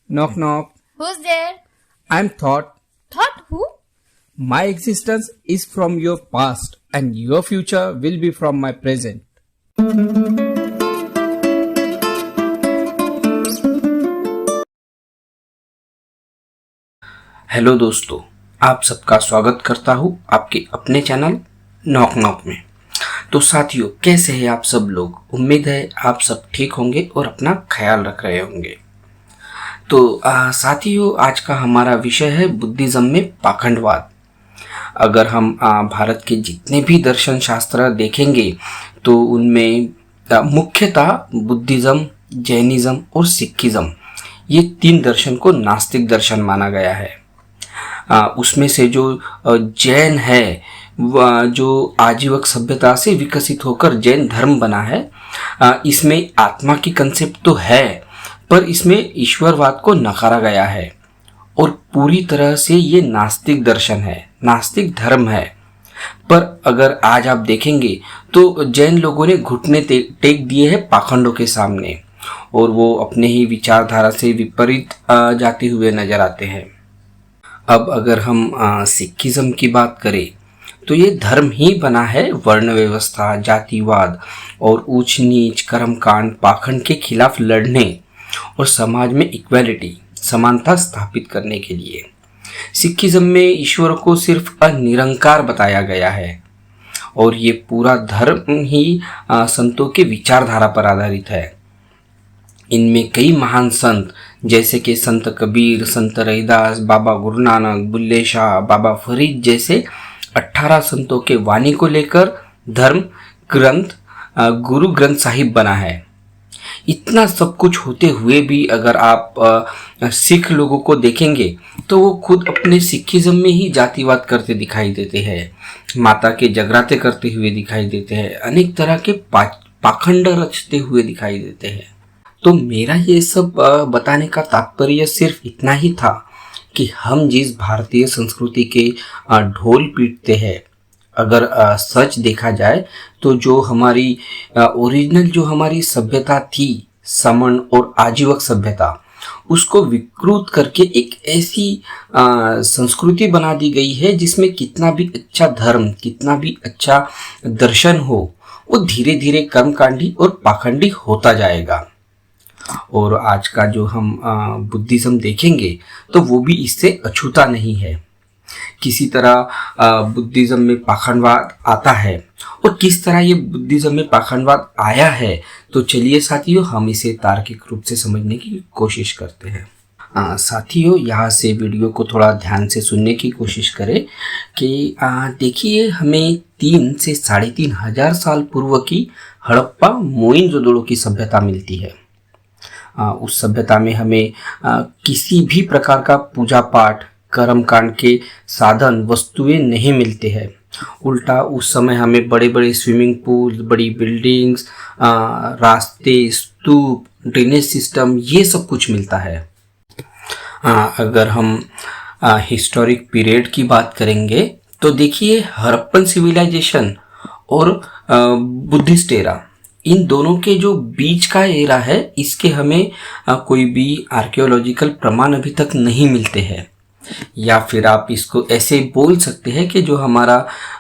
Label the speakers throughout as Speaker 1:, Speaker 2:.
Speaker 1: Knock knock.
Speaker 2: Who's there?
Speaker 1: I'm Thought.
Speaker 2: Thought who?
Speaker 1: My existence is from your past and your future will be from my present.
Speaker 3: Hello दोस्तों, आप सबका स्वागत करता हूँ आपके अपने चैनल नॉक नॉक में। तो साथियों, कैसे हैं आप सब लोग? उम्मीद है आप सब ठीक होंगे और अपना ख्याल रख रहे होंगे। तो साथियों, आज का हमारा विषय है बुद्धिज्म में पाखंडवाद। अगर हम भारत के जितने भी दर्शन शास्त्र देखेंगे तो उनमें मुख्यतः बुद्धिज्म, जैनिज्म और सिखिज्म, ये तीन दर्शन को नास्तिक दर्शन माना गया है। उसमें से जो जैन है, जो आजीवक सभ्यता से विकसित होकर जैन धर्म बना है, इसमें आत्मा की कंसेप्ट तो है, पर इसमें ईश्वरवाद को नकारा गया है और पूरी तरह से ये नास्तिक दर्शन है, नास्तिक धर्म है। पर अगर आज आप देखेंगे तो जैन लोगों ने घुटने टेक दिए हैं पाखंडों के सामने और वो अपने ही विचारधारा से विपरीत जाते हुए नजर आते हैं। अब अगर हम सिखिज्म की बात करें तो ये धर्म ही बना है वर्ण व्यवस्था, जातिवाद और ऊंच नीच, कर्मकांड, पाखंड के खिलाफ लड़ने और समाज में इक्वालिटी, समानता स्थापित करने के लिए। सिखिज्म में ईश्वर को सिर्फ निरंकार बताया गया है और ये पूरा धर्म ही संतों के विचारधारा पर आधारित है। इनमें कई महान संत जैसे कि संत कबीर, संत रविदास, बाबा गुरु नानक, बुल्ले शाह, बाबा फरीद जैसे 18 संतों के वाणी को लेकर धर्म ग्रंथ गुरु ग्रंथ साहिब बना है। इतना सब कुछ होते हुए भी अगर आप सिख लोगों को देखेंगे तो वो खुद अपने सिखिज्म में ही जातिवाद करते दिखाई देते हैं, माता के जगराते करते हुए दिखाई देते हैं, अनेक तरह के पाखंड रचते हुए दिखाई देते हैं। तो मेरा ये सब बताने का तात्पर्य सिर्फ इतना ही था कि हम जिस भारतीय संस्कृति के ढोल पीटते हैं, अगर सच देखा जाए तो जो हमारी ओरिजिनल जो हमारी सभ्यता थी, समण और आजीवक सभ्यता, उसको विकृत करके एक ऐसी संस्कृति बना दी गई है जिसमें कितना भी अच्छा धर्म, कितना भी अच्छा दर्शन हो, वो धीरे धीरे कर्मकांडी और पाखंडी होता जाएगा। और आज का जो हम बुद्धिज्म देखेंगे तो वो भी इससे अछूता नहीं है। किसी तरह बुद्धिज्म में पाखंडवाद आता है और किस तरह ये बुद्धिज्म में पाखंडवाद आया है, तो चलिए साथियों हम इसे तार्किक रूप से समझने की कोशिश करते हैं। साथियों, यहाँ से वीडियो को थोड़ा ध्यान से सुनने की कोशिश करें कि देखिए, हमें 3 से 3.5 हजार साल पूर्व की हड़प्पा मोइनजोदड़ो की सभ्यता मिलती है। उस सभ्यता में हमें किसी भी प्रकार का पूजा पाठ, कर्मकांड के साधन, वस्तुएं नहीं मिलते हैं। उल्टा उस समय हमें बड़े बड़े स्विमिंग पूल, बड़ी बिल्डिंग्स, रास्ते, स्तूप, ड्रेनेज सिस्टम, ये सब कुछ मिलता है। अगर हम हिस्टोरिक पीरियड की बात करेंगे तो देखिए, हड़प्पन सिविलाइजेशन और बुद्धिस्ट एरा, इन दोनों के जो बीच का एरा है, इसके हमें कोई भी आर्कियोलॉजिकल प्रमाण अभी तक नहीं मिलते हैं। या फिर आप इसको ऐसे बोल सकते हैं कि जो हमारा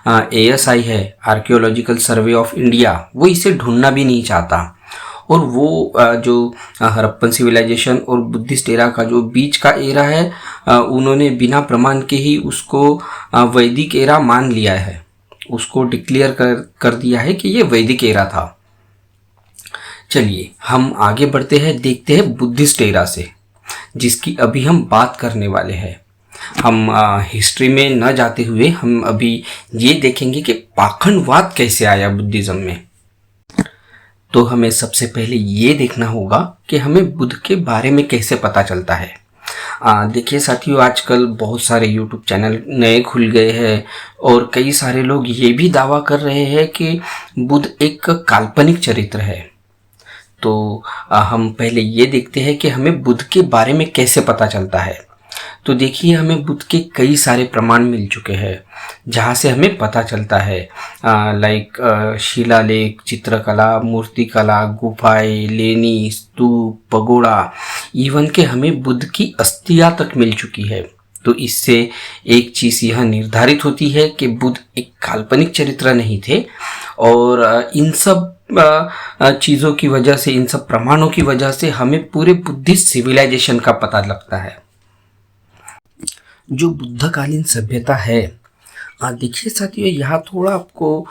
Speaker 3: ASI है, आर्कियोलॉजिकल सर्वे ऑफ इंडिया, वो इसे ढूंढना भी नहीं चाहता। और वो जो हड़प्पन सिविलाइजेशन और बुद्धिस्ट एरा का जो बीच का एरा है, उन्होंने बिना प्रमाण के ही उसको वैदिक एरा मान लिया है, उसको डिक्लेयर कर दिया है कि ये वैदिक एरा था। चलिए हम आगे बढ़ते हैं, देखते हैं बुद्धिस्ट एरा से, जिसकी अभी हम बात करने वाले हैं। हम हिस्ट्री में न जाते हुए हम अभी ये देखेंगे कि पाखंडवाद कैसे आया बुद्धिज्म में। तो हमें सबसे पहले ये देखना होगा कि हमें बुद्ध के बारे में कैसे पता चलता है। देखिए साथियों, आजकल बहुत सारे YouTube चैनल नए खुल गए हैं और कई सारे लोग ये भी दावा कर रहे हैं कि बुद्ध एक काल्पनिक चरित्र है। तो हम पहले ये देखते हैं कि हमें बुद्ध के बारे में कैसे पता चलता है। तो देखिए, हमें बुद्ध के कई सारे प्रमाण मिल चुके हैं जहाँ से हमें पता चलता है, लाइक शिलालेख, चित्रकला, मूर्तिकला, गुफाएं, लेनी, स्तूप, पगोड़ा, इवन के हमें बुद्ध की अस्थियां तक मिल चुकी है। तो इससे एक चीज़ यह निर्धारित होती है कि बुद्ध एक काल्पनिक चरित्र नहीं थे, और इन सब चीज़ों की वजह से, इन सब प्रमाणों की वजह से हमें पूरे बुद्धिस्ट सिविलाइजेशन का पता लगता है। जो बुद्धकालीन सभ्यता है, देखिए साथियों, यहाँ थोड़ा आपको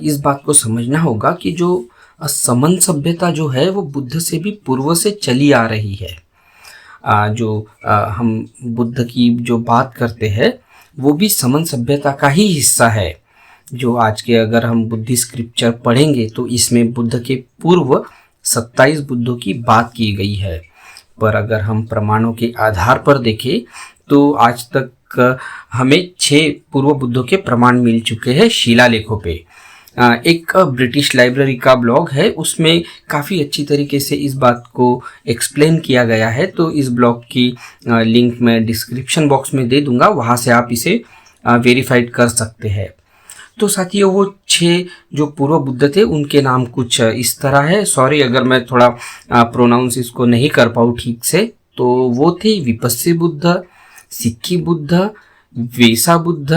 Speaker 3: इस बात को समझना होगा कि जो समन सभ्यता जो है वो बुद्ध से भी पूर्व से चली आ रही है। हम बुद्ध की जो बात करते हैं वो भी समन सभ्यता का ही हिस्सा है। जो आज के अगर हम बुद्धि स्क्रिप्चर पढ़ेंगे तो इसमें बुद्ध के पूर्व 27 बुद्धों की बात की गई है, पर अगर हम प्रमाणों के आधार पर देखें तो आज तक हमें 6 पूर्व बुद्धों के प्रमाण मिल चुके हैं शिलालेखों पे। एक ब्रिटिश लाइब्रेरी का ब्लॉग है, उसमें काफ़ी अच्छी तरीके से इस बात को एक्सप्लेन किया गया है, तो इस ब्लॉग की लिंक मैं डिस्क्रिप्शन बॉक्स में दे दूंगा, वहाँ से आप इसे वेरीफाइड कर सकते हैं। तो साथियों, वो 6 जो पूर्व बुद्ध थे उनके नाम कुछ इस तरह है। सॉरी अगर मैं थोड़ा प्रोनाउंस इसको नहीं कर पाऊँ ठीक से। तो वो थे विपस्सी बुद्ध, सिक्खी बुद्ध, वेसा बुद्ध,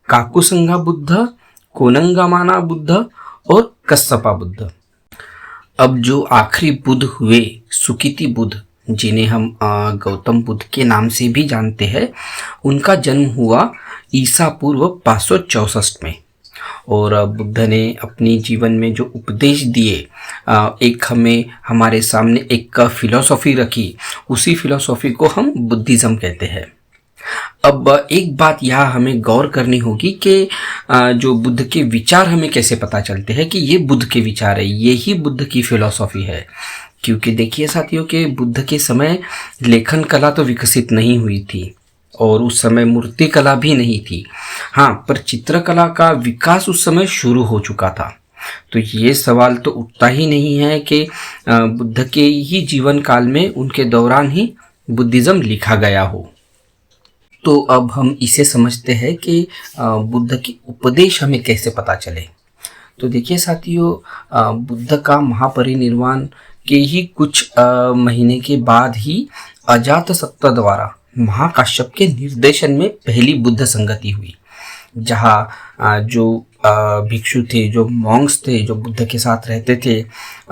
Speaker 3: काकुसंगा बुद्ध, कोनंगामाना बुद्ध और कस्सपा बुद्ध। अब जो आखिरी बुद्ध हुए सुकीति बुद्ध, जिन्हें हम गौतम बुद्ध के नाम से भी जानते हैं, उनका जन्म हुआ ईसा पूर्व 564 में। और बुद्ध ने अपनी जीवन में जो उपदेश दिए, एक हमें हमारे सामने एक फिलॉसफी रखी, उसी फिलॉसफी को हम बुद्धिज़्म कहते हैं। अब एक बात यहाँ हमें गौर करनी होगी कि जो बुद्ध के विचार हमें कैसे पता चलते हैं कि ये बुद्ध के विचार है, ये ही बुद्ध की फिलॉसफी है। क्योंकि देखिए साथियों के बुद्ध के समय लेखन कला तो विकसित नहीं हुई थी और उस समय मूर्ति कला भी नहीं थी। हाँ, पर चित्रकला का विकास उस समय शुरू हो चुका था। तो ये सवाल तो उठता ही नहीं है कि बुद्ध के ही जीवन काल में, उनके दौरान ही बुद्धिज़्म लिखा गया हो। तो अब हम इसे समझते हैं कि बुद्ध की उपदेश हमें कैसे पता चले। तो देखिए साथियों, बुद्ध का महापरिनिर्वाण के ही कुछ महीने के बाद ही अजातशत्रु द्वारा महाकाश्यप के निर्देशन में पहली बुद्ध संगति हुई, जहाँ जो भिक्षु थे, जो मॉन्क्स थे, जो बुद्ध के साथ रहते थे,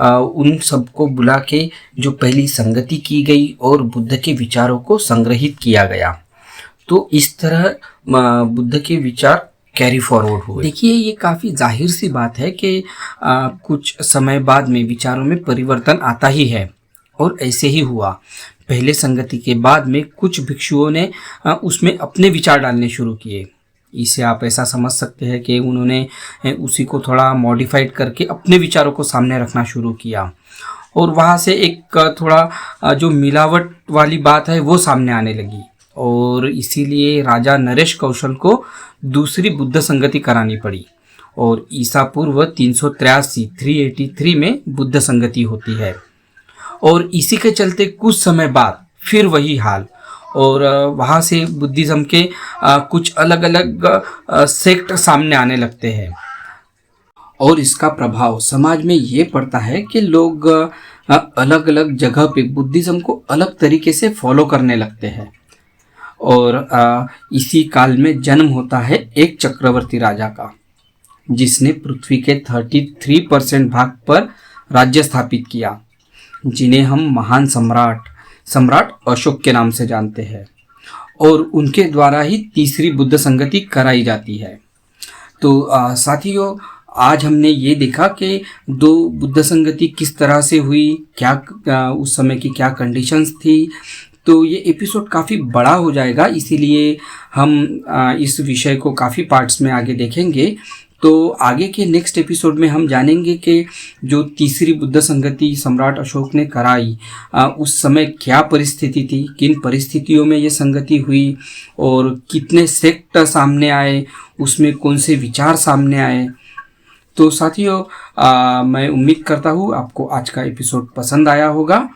Speaker 3: उन सबको बुला के जो पहली संगति की गई और बुद्ध के विचारों को संग्रहित किया गया। तो इस तरह बुद्ध के विचार कैरी फॉरवर्ड हुए। देखिए, ये काफ़ी जाहिर सी बात है कि कुछ समय बाद में विचारों में परिवर्तन आता ही है, और ऐसे ही हुआ। पहले संगति के बाद में कुछ भिक्षुओं ने उसमें अपने विचार डालने शुरू किए। इसे आप ऐसा समझ सकते हैं कि उन्होंने उसी को थोड़ा मॉडिफाइड करके अपने विचारों को सामने रखना शुरू किया, और वहाँ से एक थोड़ा जो मिलावट वाली बात है वो सामने आने लगी। और इसीलिए राजा नरेश कौशल को दूसरी बुद्ध संगति करानी पड़ी, और ईसा पूर्व 383 में बुद्ध संगति होती है। और इसी के चलते कुछ समय बाद फिर वही हाल, और वहाँ से बुद्धिज़्म के कुछ अलग अलग सेक्ट सामने आने लगते हैं, और इसका प्रभाव समाज में ये पड़ता है कि लोग अलग अलग जगह पे बुद्धिज़्म को अलग तरीके से फॉलो करने लगते हैं। और इसी काल में जन्म होता है एक चक्रवर्ती राजा का, जिसने पृथ्वी के 33% भाग पर राज्य स्थापित किया, जिन्हें हम महान सम्राट अशोक के नाम से जानते हैं, और उनके द्वारा ही तीसरी बुद्ध संगति कराई जाती है। तो साथियों, आज हमने ये देखा कि 2 बुद्ध संगति किस तरह से हुई, क्या उस समय की क्या कंडीशंस थी। तो ये एपिसोड काफ़ी बड़ा हो जाएगा, इसीलिए हम इस विषय को काफ़ी पार्ट्स में आगे देखेंगे। तो आगे के नेक्स्ट एपिसोड में हम जानेंगे कि जो तीसरी बुद्ध संगति सम्राट अशोक ने कराई, उस समय क्या परिस्थिति थी, किन परिस्थितियों में ये संगति हुई, और कितने सेक्ट सामने आए, उसमें कौन से विचार सामने आए। तो साथियों, मैं उम्मीद करता हूँ आपको आज का एपिसोड पसंद आया होगा।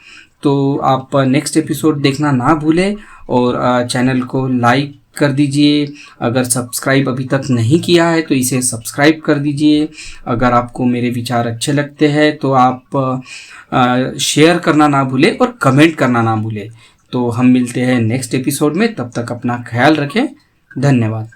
Speaker 3: तो आप नेक्स्ट एपिसोड देखना ना भूलें और चैनल को लाइक कर दीजिए। अगर सब्सक्राइब अभी तक नहीं किया है तो इसे सब्सक्राइब कर दीजिए। अगर आपको मेरे विचार अच्छे लगते हैं तो आप शेयर करना ना भूलें और कमेंट करना ना भूलें। तो हम मिलते हैं नेक्स्ट एपिसोड में, तब तक अपना ख्याल रखें। धन्यवाद।